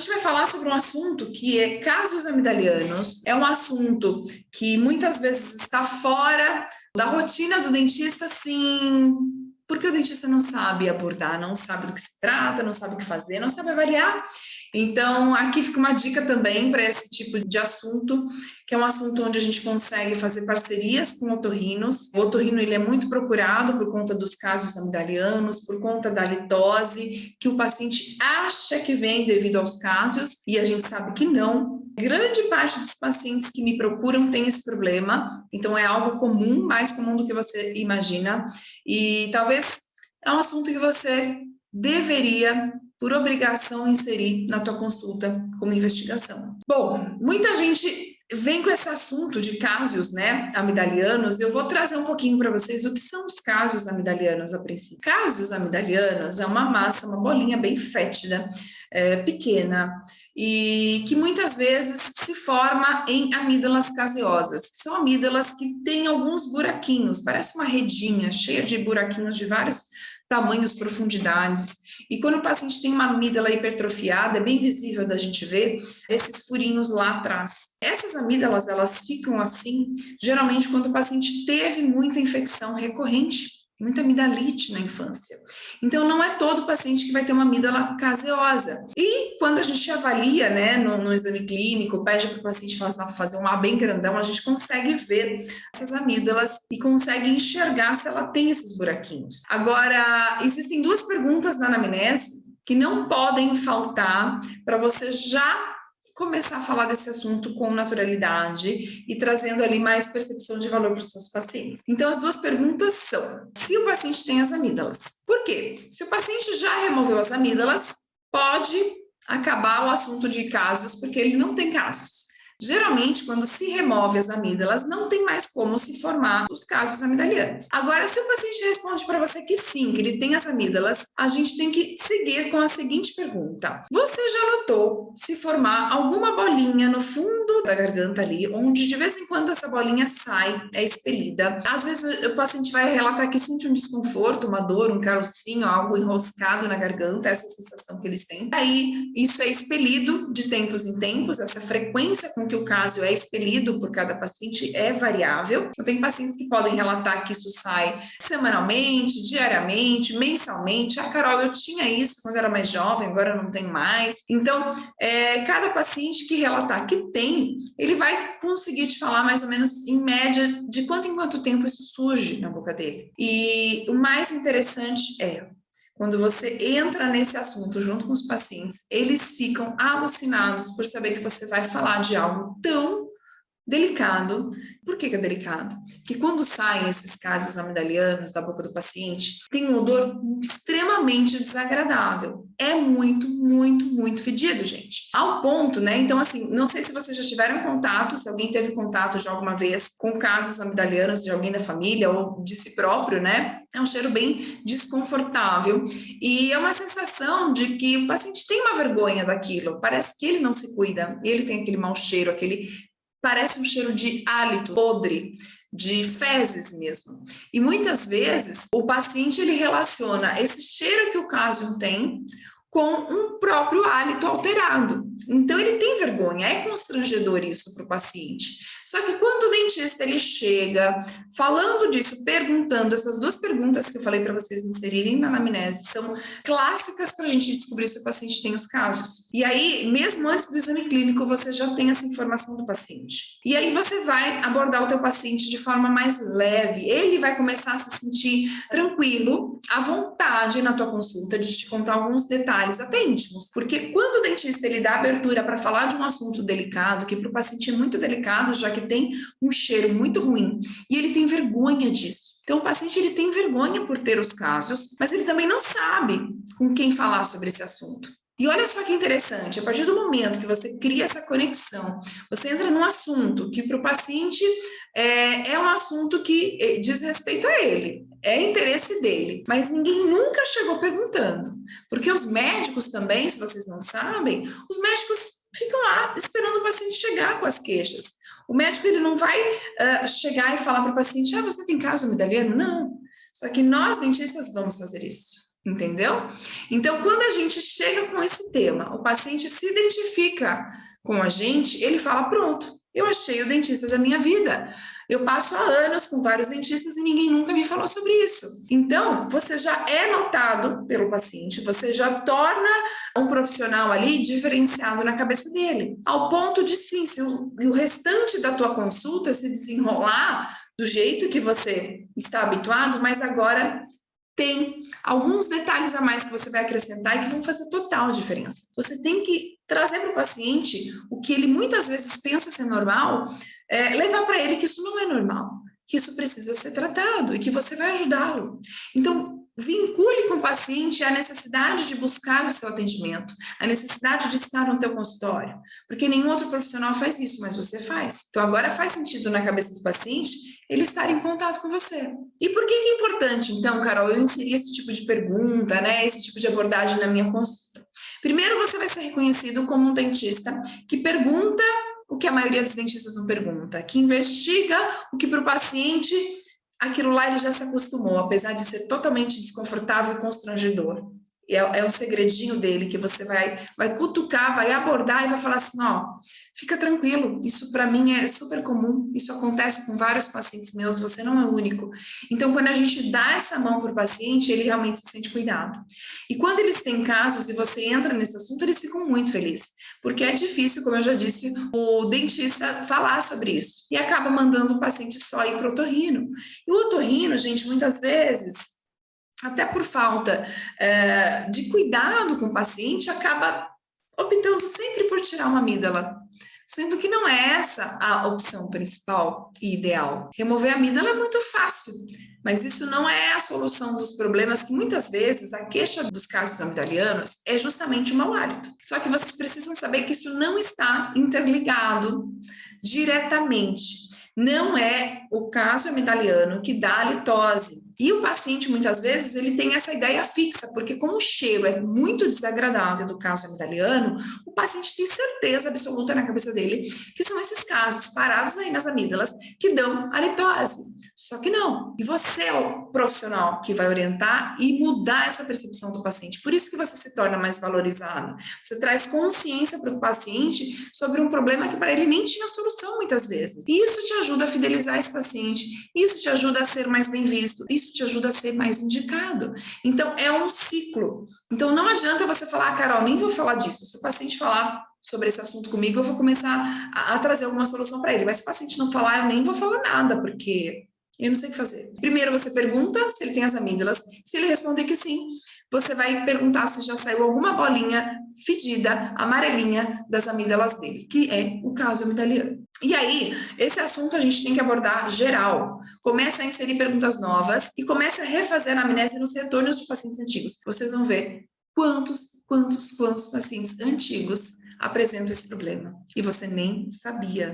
gente vai falar sobre um assunto que é casos amidalianos. É um assunto que muitas vezes está fora da rotina do dentista, sim, porque o dentista não sabe abordar, não sabe do que se trata, não sabe o que fazer, não sabe avaliar. Então, aqui fica uma dica também para esse tipo de assunto, que é um assunto onde a gente consegue fazer parcerias com otorrinos. O otorrino ele é muito procurado por conta dos casos amidalianos, por conta da litose, que o paciente acha que vem devido aos casos, e a gente sabe que não. Grande parte dos pacientes que me procuram tem esse problema, então é algo comum, mais comum do que você imagina, e talvez é um assunto que você deveria, por obrigação, inserir na tua consulta como investigação. Bom, muita gente vem com esse assunto de casos, né, amidalianos. Eu vou trazer um pouquinho para vocês o que são os casos amidalianos a princípio. Casos amidalianos é uma massa, uma bolinha bem fétida, pequena, e que muitas vezes se forma em amígdalas caseosas, que são amígdalas que têm alguns buraquinhos, parece uma redinha cheia de buraquinhos de vários tamanhos, profundidades. E quando o paciente tem uma amígdala hipertrofiada, é bem visível da gente ver esses furinhos lá atrás. Essas amígdalas, elas ficam assim, geralmente quando o paciente teve muita infecção recorrente, muita amidalite na infância. Então, não é todo paciente que vai ter uma amígdala caseosa. E quando a gente avalia, né, no exame clínico, pede para o paciente fazer um A bem grandão, a gente consegue ver essas amígdalas e consegue enxergar se ela tem esses buraquinhos. Agora, existem duas perguntas na anamnese que não podem faltar para você já começar a falar desse assunto com naturalidade e trazendo ali mais percepção de valor para os seus pacientes. Então, as duas perguntas são: se o paciente tem as amígdalas. Por quê? Se o paciente já removeu as amígdalas, pode acabar o assunto de casos, porque ele não tem casos. Geralmente, quando se remove as amígdalas, não tem mais como se formar os casos amidalianos. Agora, se o paciente responde para você que sim, que ele tem as amígdalas, a gente tem que seguir com a seguinte pergunta: você já notou se formar alguma bolinha no fundo da garganta ali, onde de vez em quando essa bolinha sai, é expelida? Às vezes o paciente vai relatar que sente um desconforto, uma dor, um carocinho, algo enroscado na garganta, essa sensação que eles têm. Aí, isso é expelido de tempos em tempos, essa frequência com que o caso é expelido por cada paciente é variável. Eu tenho pacientes que podem relatar que isso sai semanalmente, diariamente, mensalmente. Ah, Carol, eu tinha isso quando era mais jovem, agora eu não tenho mais. Então, cada paciente que relatar que tem, ele vai conseguir te falar mais ou menos, em média, de quanto em quanto tempo isso surge na boca dele. E o mais interessante é, quando você entra nesse assunto junto com os pacientes, eles ficam alucinados por saber que você vai falar de algo tão delicado. Por que é delicado? Porque quando saem esses casos amidalianos da boca do paciente, tem um odor extremamente desagradável. É muito, muito, muito fedido, gente. Ao ponto, né? Então, assim, não sei se vocês já tiveram contato, se alguém teve contato já alguma vez com casos amidalianos de alguém da família ou de si próprio, né? É um cheiro bem desconfortável e é uma sensação de que o paciente tem uma vergonha daquilo. Parece que ele não se cuida, ele tem aquele mau cheiro, parece um cheiro de hálito podre, de fezes mesmo. E muitas vezes o paciente ele relaciona esse cheiro que o caso tem com um próprio hálito alterado. Então, ele tem vergonha, é constrangedor isso para o paciente. Só que quando o dentista ele chega falando disso, perguntando, essas duas perguntas que eu falei para vocês inserirem na anamnese são clássicas para a gente descobrir se o paciente tem os casos. E aí, mesmo antes do exame clínico, você já tem essa informação do paciente. E aí você vai abordar o teu paciente de forma mais leve, ele vai começar a se sentir tranquilo, à vontade na tua consulta, de te contar alguns detalhes até íntimos, porque quando o dentista ele dá abertura para falar de um assunto delicado, que para o paciente é muito delicado, já que tem um cheiro muito ruim, e ele tem vergonha disso. Então, o paciente ele tem vergonha por ter os casos, mas ele também não sabe com quem falar sobre esse assunto. E olha só que interessante, a partir do momento que você cria essa conexão, você entra num assunto que para o paciente é um assunto que diz respeito a ele, é interesse dele, mas ninguém nunca chegou perguntando. Porque os médicos também, se vocês não sabem, os médicos ficam lá esperando o paciente chegar com as queixas. O médico ele não vai chegar e falar para o paciente: ah, você tem caso amidaliano? Não. Só que nós, dentistas, vamos fazer isso. Entendeu? Então, quando a gente chega com esse tema, o paciente se identifica com a gente, ele fala: pronto, eu achei o dentista da minha vida. Eu passo há anos com vários dentistas e ninguém nunca me falou sobre isso. Então, você já é notado pelo paciente, você já torna um profissional ali diferenciado na cabeça dele, ao ponto de sim, se o restante da tua consulta se desenrolar do jeito que você está habituado, mas agora tem alguns detalhes a mais que você vai acrescentar e que vão fazer total diferença. Você tem que trazer para o paciente o que ele muitas vezes pensa ser normal, levar para ele que isso não é normal, que isso precisa ser tratado e que você vai ajudá-lo. Então, vincule com o paciente a necessidade de buscar o seu atendimento, a necessidade de estar no teu consultório, porque nenhum outro profissional faz isso, mas você faz. Então, agora faz sentido na cabeça do paciente ele estar em contato com você. E por que é importante, então, Carol, eu inserir esse tipo de pergunta, né, esse tipo de abordagem na minha consulta? Primeiro, você vai ser reconhecido como um dentista que pergunta o que a maioria dos dentistas não pergunta, que investiga o que para o paciente aquilo lá ele já se acostumou, apesar de ser totalmente desconfortável e constrangedor. É um segredinho dele que você vai cutucar, vai abordar e vai falar assim, ó, fica tranquilo, isso para mim é super comum, isso acontece com vários pacientes meus, você não é o único. Então, quando a gente dá essa mão para o paciente, ele realmente se sente cuidado. E quando eles têm casos e você entra nesse assunto, eles ficam muito felizes, porque é difícil, como eu já disse, o dentista falar sobre isso e acaba mandando o paciente só ir para o otorrino. E o otorrino, gente, muitas vezes até por falta de cuidado com o paciente, acaba optando sempre por tirar uma amígdala, sendo que não é essa a opção principal e ideal. Remover a amígdala é muito fácil, mas isso não é a solução dos problemas que muitas vezes a queixa dos casos amigdalianos é justamente o mau hálito. Só que vocês precisam saber que isso não está interligado diretamente. Não é o caso amigdaliano que dá a litose. E o paciente, muitas vezes, ele tem essa ideia fixa, porque como o cheiro é muito desagradável do caso amigdaliano, o paciente tem certeza absoluta na cabeça dele que são esses casos parados aí nas amígdalas que dão a litose. Só que não. E você é o profissional que vai orientar e mudar essa percepção do paciente. Por isso que você se torna mais valorizado. Você traz consciência para o paciente sobre um problema que para ele nem tinha solução muitas vezes. E isso te ajuda a fidelizar esse paciente, isso te ajuda a ser mais bem visto, isso te ajuda a ser mais indicado. Então, é um ciclo. Então, não adianta você falar, Carol, nem vou falar disso. Se o paciente falar sobre esse assunto comigo, eu vou começar a trazer alguma solução para ele. Mas se o paciente não falar, eu nem vou falar nada, porque eu não sei o que fazer. Primeiro, você pergunta se ele tem as amígdalas. Se ele responder que sim, você vai perguntar se já saiu alguma bolinha fedida, amarelinha, das amígdalas dele, que é o caso amigdaliano. E aí, esse assunto a gente tem que abordar geral. Começa a inserir perguntas novas e começa a refazer a anamnese nos retornos de pacientes antigos. Vocês vão ver quantos pacientes antigos apresentam esse problema. E você nem sabia.